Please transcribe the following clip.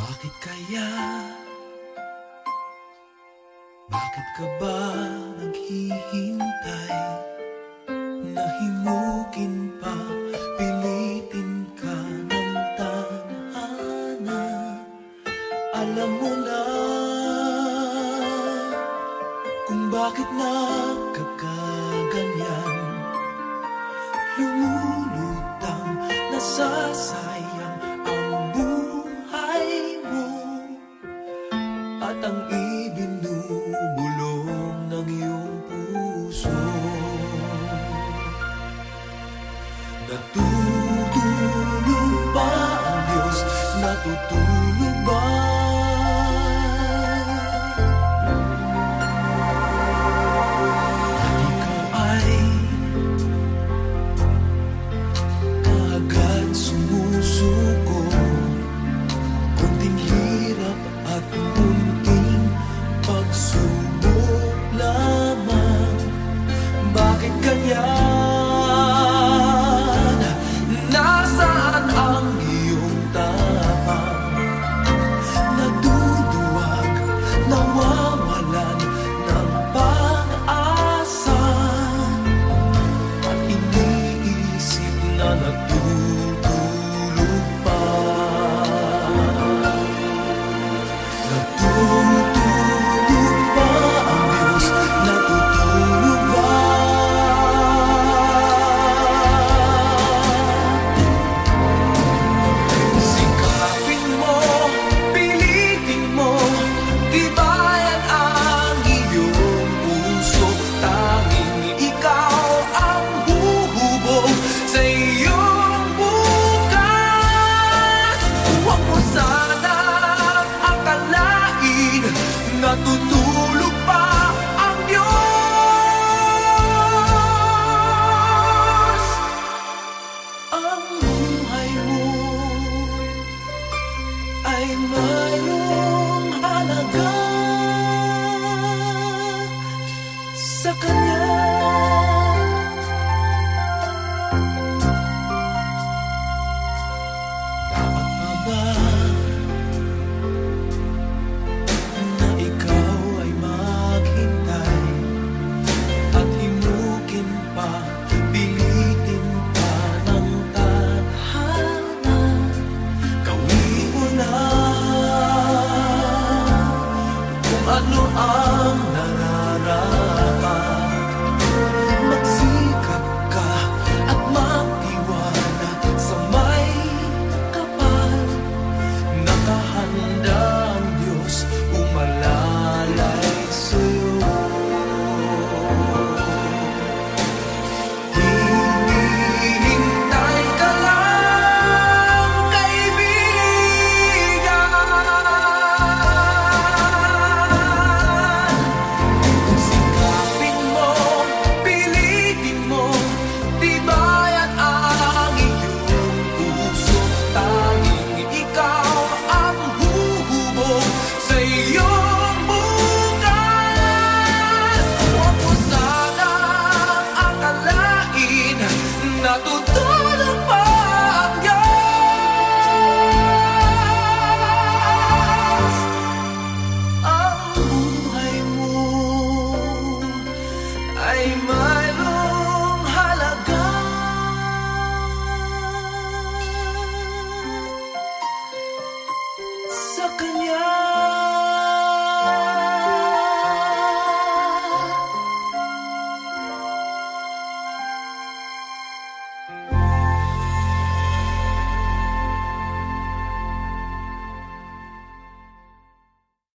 Bakit kaya? Bakit ka ba naghihintay? Nahimukin pa, pilitin ka ng tadhana. Alam mo na kung bakit nagkakaganyan. Lumulutang, nasasayang ang buhay mo at ang ibinubulong ng iyong puso. Natutulog ba ang Diyos? Natutulog ba? At ikaw ay kaagad sumusuko. Kunting hirap at munting pagsubok lamang. Bakit ganyan? Nasaan ang iyong tapang? Naduduwag, nawawalan ng pag-asa, at iniisip na natutulog pa. Natutulog ba ang Diyos? Natutulog ba? Sikapin mo, pilitin mo, tibayan ang iyong puso. Tanging ikaw ang huhubog sa iyong bukas. Huwag mo sanang akalain natutulog pa ang Diyos. Ang buhay mo ay mayroong halaga sa Kanya. Dapat pa ba na ikaw ay maghintay at himukin pa, pilitin pa ng tadhana? Gawin mo na kung ano ang nararapat. Magsikap ka at magtiwala sa may kapal. Nakahanda ang Diyos umalalay sa'yo. Hinihintay ka lang, kaibigan. Sikapin mo, pilitin mo, tibayan ang iyong puso. Tanging ikaw ang huhubog sa iyong bukas. Huwag mo sanang akalain natutulog pa ang Diyos. Ang buhay mo ay mayroong halaga sa Kanya.